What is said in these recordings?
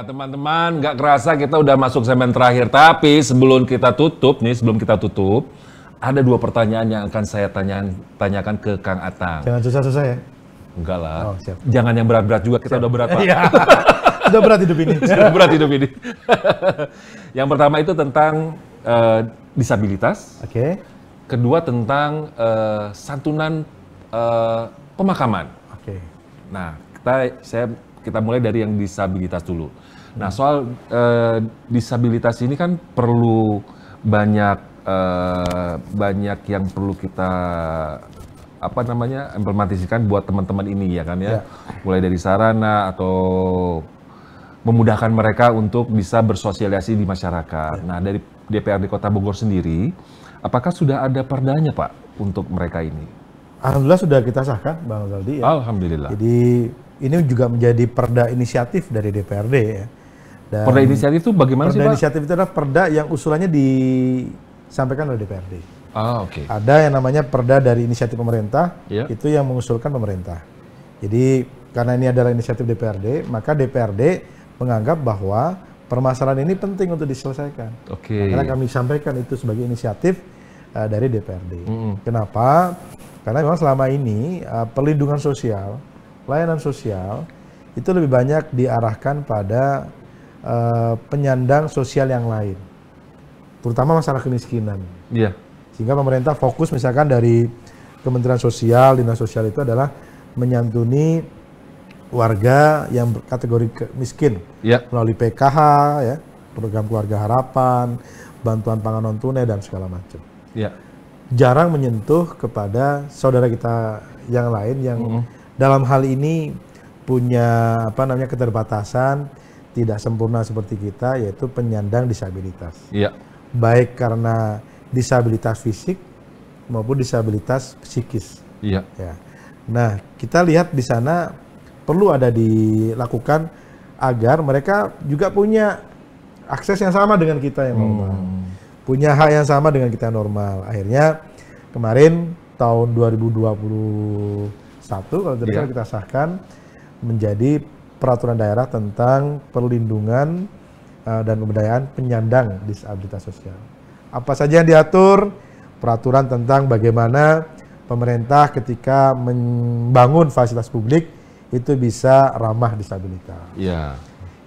teman-teman, nggak kerasa kita udah masuk segmen terakhir. Tapi sebelum kita tutup, ada dua pertanyaan yang akan saya tanyakan ke Kang Atang. Jangan susah-susah ya? Enggak lah. Oh, siap. Jangan yang berat-berat juga, kita udah berat, Pak. Iya. Sudah berat hidup ini. Sudah berat hidup ini. Yang pertama itu tentang disabilitas. Oke. Kedua tentang santunan pemakaman. Oke. Nah, kita mulai dari yang disabilitas dulu. Nah, soal disabilitas ini kan perlu banyak yang perlu kita implementasikan buat teman-teman ini ya kan ya. Mulai dari sarana atau memudahkan mereka untuk bisa bersosialisasi di masyarakat. Nah, dari DPRD Kota Bogor sendiri, apakah sudah ada perdanya Pak untuk mereka ini? Alhamdulillah sudah kita sahkan, Bang Zaldi. Ya. Alhamdulillah. Jadi ini juga menjadi perda inisiatif dari DPRD ya. Dan perda inisiatif itu bagaimana sih Pak? Perda inisiatif itu adalah perda yang usulannya disampaikan oleh DPRD. Oke. Ada yang namanya perda dari inisiatif pemerintah, itu yang mengusulkan pemerintah. Jadi karena ini adalah inisiatif DPRD, maka DPRD menganggap bahwa permasalahan ini penting untuk diselesaikan. Oke. Karena kami sampaikan itu sebagai inisiatif dari DPRD. Kenapa? Karena memang selama ini perlindungan sosial, layanan sosial itu lebih banyak diarahkan pada penyandang sosial yang lain, terutama masalah kemiskinan. Iya. Sehingga pemerintah fokus misalkan dari Kementerian Sosial, Dinas Sosial itu adalah menyantuni warga yang berkategori miskin melalui PKH, ya, program keluarga harapan, bantuan pangan non tunai dan segala macam. Jarang menyentuh kepada saudara kita yang lain yang dalam hal ini punya keterbatasan, tidak sempurna seperti kita, yaitu penyandang disabilitas. Baik karena disabilitas fisik maupun disabilitas psikis. Ya. Nah, kita lihat di sana perlu ada dilakukan agar mereka juga punya akses yang sama dengan kita yang normal. Punya hak yang sama dengan kita yang normal. Akhirnya kemarin tahun 2021 kalau tidak salah kita sahkan menjadi peraturan daerah tentang perlindungan dan pemberdayaan penyandang disabilitas sosial. Apa saja yang diatur? Peraturan tentang bagaimana pemerintah ketika membangun fasilitas publik itu bisa ramah disabilitas.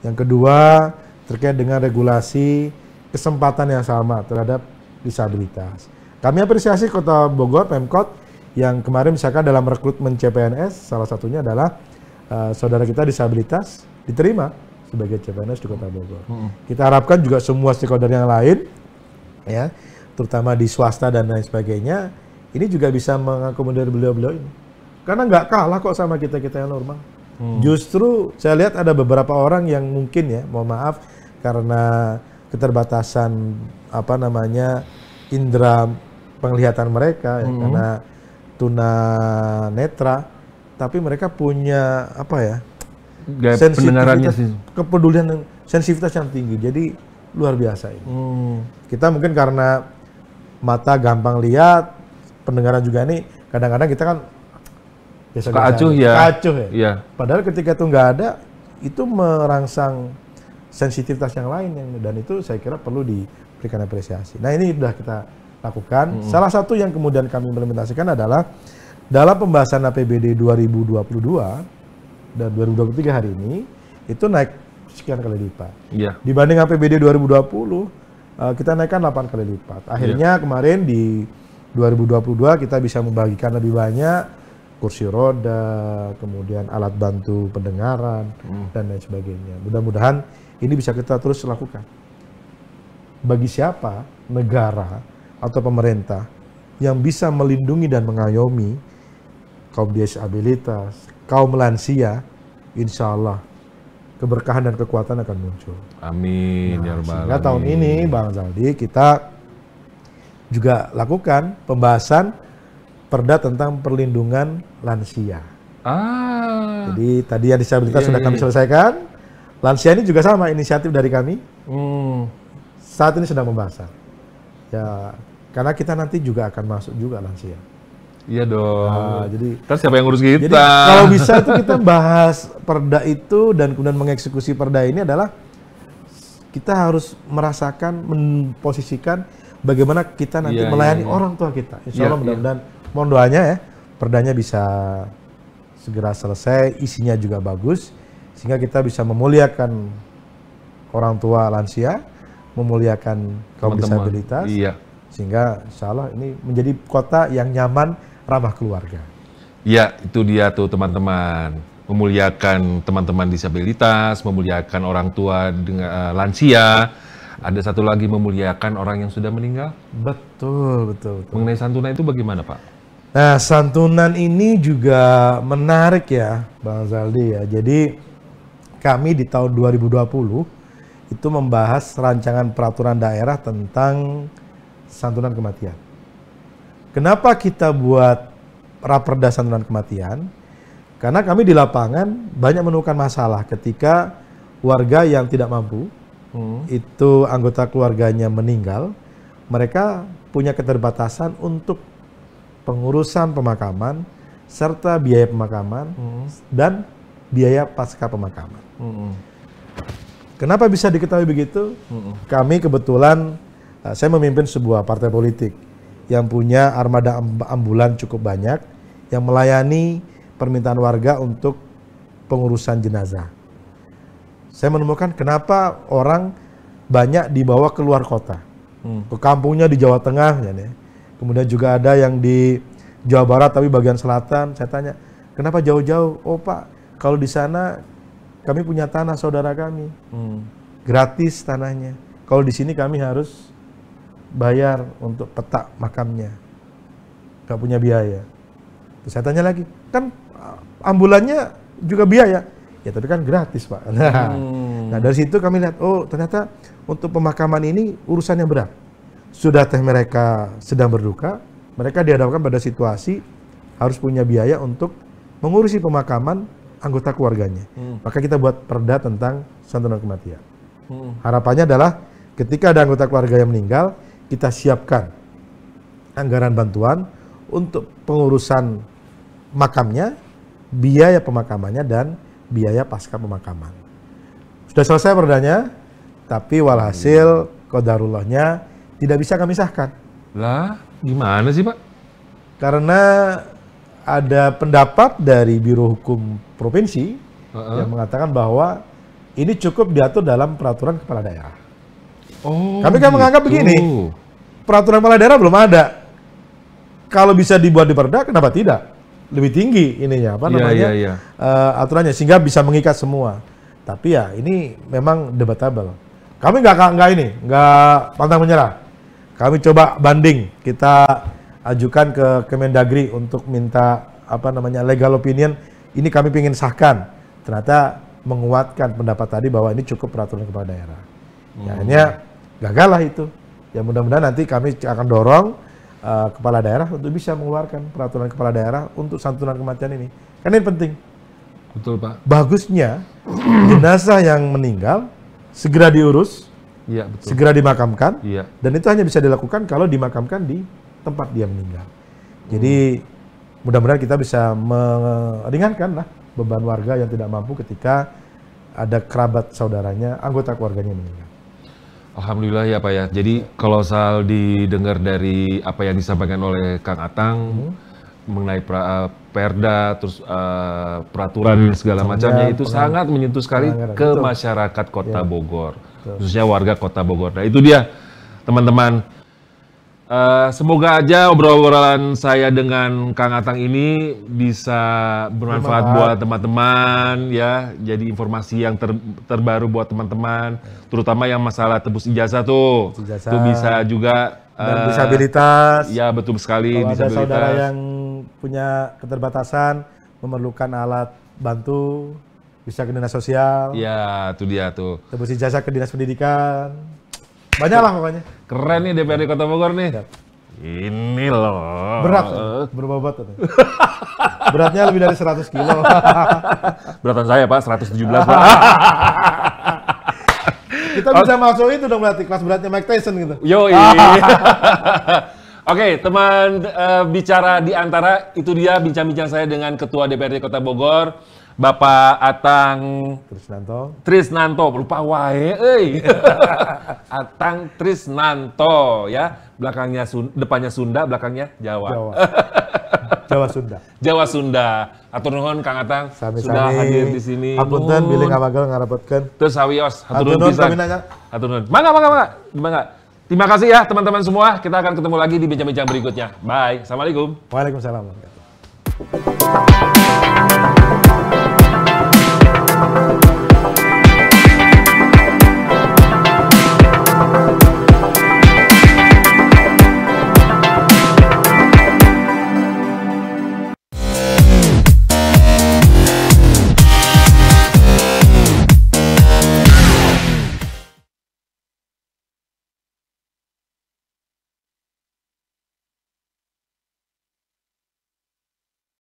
Yang kedua terkait dengan regulasi kesempatan yang sama terhadap disabilitas. Kami apresiasi Kota Bogor, Pemkot, yang kemarin misalkan dalam rekrutmen CPNS, salah satunya adalah saudara kita disabilitas diterima sebagai CPNS di Kota Bogor. Kita harapkan juga semua stakeholder yang lain, ya, terutama di swasta dan lain sebagainya, ini juga bisa mengakomodir beliau-beliau ini. Karena nggak kalah kok sama kita-kita yang normal. Justru saya lihat ada beberapa orang yang mungkin ya, mohon maaf, karena keterbatasan indera penglihatan mereka, ya, karena tunanetra, tapi mereka punya kepedulian, sensitivitas yang tinggi. Jadi luar biasa ini. Kita mungkin karena mata gampang lihat, pendengaran juga ini kadang-kadang kita kan keacuh ya. Padahal ketika itu nggak ada, itu merangsang sensitivitas yang lain dan itu saya kira perlu diberikan apresiasi. Nah, ini sudah kita lakukan. Salah satu yang kemudian kami implementasikan adalah dalam pembahasan APBD 2022 dan 2023 hari ini itu naik sekian kali lipat. Dibanding APBD 2020 kita naikkan 8 kali lipat. Akhirnya kemarin di 2022 kita bisa membagikan lebih banyak kursi roda, kemudian alat bantu pendengaran dan lain sebagainya. Mudah-mudahan ini bisa kita terus lakukan. Bagi siapa negara atau pemerintah yang bisa melindungi dan mengayomi kaum disabilitas, kaum lansia, insya Allah keberkahan dan kekuatan akan muncul. Amin. Nah, sehingga tahun ini Bang Zaldi kita juga lakukan pembahasan perda tentang perlindungan lansia. Jadi tadi yang disabilitas sudah kami selesaikan. Lansia ini juga sama, inisiatif dari kami. Saat ini sedang pembahasan. Ya, karena kita nanti juga akan masuk juga lansia. Iya dong. Nah, jadi kan siapa yang ngurus kita? Jadi kalau bisa itu kita bahas perda itu dan kemudian mengeksekusi perda ini adalah kita harus merasakan, memposisikan bagaimana kita nanti melayani orang tua kita. Insya Allah mudah-mudahan, mohon doanya ya, perdanya bisa segera selesai, isinya juga bagus, sehingga kita bisa memuliakan orang tua lansia, memuliakan kaum disabilitas, sehingga insya Allah ini menjadi kota yang nyaman, ramah keluarga. Ya, itu dia tuh teman-teman, memuliakan teman-teman disabilitas, memuliakan orang tua dengan lansia. Ada satu lagi, memuliakan orang yang sudah meninggal. Betul. Mengenai santunan itu bagaimana, Pak? Nah, santunan ini juga menarik ya, Bang Zaldi ya. Jadi kami di tahun 2020 itu membahas rancangan peraturan daerah tentang santunan kematian. Kenapa kita buat raperda santunan kematian? Karena kami di lapangan banyak menemukan masalah ketika warga yang tidak mampu, itu anggota keluarganya meninggal, mereka punya keterbatasan untuk pengurusan pemakaman, serta biaya pemakaman, dan biaya pasca pemakaman. Kenapa bisa diketahui begitu? Kami kebetulan, saya memimpin sebuah partai politik yang punya armada ambulan cukup banyak, yang melayani permintaan warga untuk pengurusan jenazah. Saya menemukan kenapa orang banyak dibawa keluar kota, ke kampungnya di Jawa Tengah, ya. Kemudian juga ada yang di Jawa Barat tapi bagian selatan. Saya tanya, kenapa jauh-jauh? Oh Pak, kalau di sana kami punya tanah saudara kami, gratis tanahnya. Kalau di sini kami harus bayar untuk petak makamnya, nggak punya biaya. Terus saya tanya lagi, kan ambulannya juga biaya? Ya tapi kan gratis Pak. Nah dari situ kami lihat, oh ternyata untuk pemakaman ini urusan yang berat. Sudah teh mereka sedang berduka, mereka dihadapkan pada situasi harus punya biaya untuk mengurusi pemakaman anggota keluarganya. Maka kita buat perda tentang santunan kematian. Harapannya adalah ketika ada anggota keluarga yang meninggal, kita siapkan anggaran bantuan untuk pengurusan makamnya, biaya pemakamannya, dan biaya pasca pemakaman. Sudah selesai perdanya, tapi walhasil qadarullahnya tidak bisa kami sahkan. Lah, gimana sih Pak? Karena ada pendapat dari Biro Hukum Provinsi yang mengatakan bahwa ini cukup diatur dalam peraturan kepala daerah. Oh, kami kan menganggap begini, peraturan kepala daerah belum ada. Kalau bisa dibuat di perda, kenapa tidak? Lebih tinggi ininya, aturannya, sehingga bisa mengikat semua. Tapi ya ini memang debatable. Kami nggak pantang menyerah. Kami coba banding, kita ajukan ke Kemendagri untuk minta legal opinion. Ini kami ingin sahkan. Ternyata menguatkan pendapat tadi bahwa ini cukup peraturan kepala daerah. Ya, akhirnya gagal lah itu. Ya mudah-mudahan nanti kami akan dorong kepala daerah untuk bisa mengeluarkan peraturan kepala daerah untuk santunan kematian ini. Karena ini penting. Betul Pak. Bagusnya jenazah yang meninggal segera diurus. Iya, betul. Segera dimakamkan, dan itu hanya bisa dilakukan kalau dimakamkan di tempat dia meninggal. Jadi mudah-mudahan kita bisa meringankan lah beban warga yang tidak mampu ketika ada kerabat saudaranya, anggota keluarganya meninggal. Alhamdulillah ya Pak ya. Jadi kalau soal didengar dari apa yang disampaikan oleh Kang Atang mengenai perda, terus peraturan segala macamnya itu sangat menyentuh sekali ke masyarakat Kota Bogor. Khususnya warga Kota Bogor. Nah itu dia teman-teman. Semoga aja obrolan saya dengan Kang Atang ini bisa bermanfaat buat teman-teman ya. Jadi informasi yang terbaru buat teman-teman, terutama yang masalah tebus ijazah tuh. Itu bisa juga dan disabilitas. Ya betul sekali. Kalau ada saudara yang punya keterbatasan, memerlukan alat bantu, bisa ke dinas sosial. Ya, itu dia tuh. Tebus ijazah ke dinas pendidikan. Banyak lah pokoknya. Keren nih DPRD Kota Bogor nih. Siap. Ini loh. Berat, berbobot. Beratnya lebih dari 100 kilo. Beratan saya Pak, 117 Pak. Kita bisa masuk itu dong berarti, kelas beratnya Mike Tyson gitu. Yoi. Oke, teman bicara di antara, itu dia bincang-bincang saya dengan Ketua DPRD Kota Bogor, Bapak Atang Trisnanto, lupa wae Atang Trisnanto ya, belakangnya depannya Sunda, belakangnya Jawa. Jawa Sunda. Atur nuhun Kang Atang sudah hadir di sini. Hapunten bilih ngamagal ngarepotkeun. Teu sawios, hatur nuhun pisan. Hatur nuhun. Mangga. Terima kasih ya teman-teman semua. Kita akan ketemu lagi di bincang-bincang berikutnya. Bye. Assalamualaikum. Waalaikumsalam.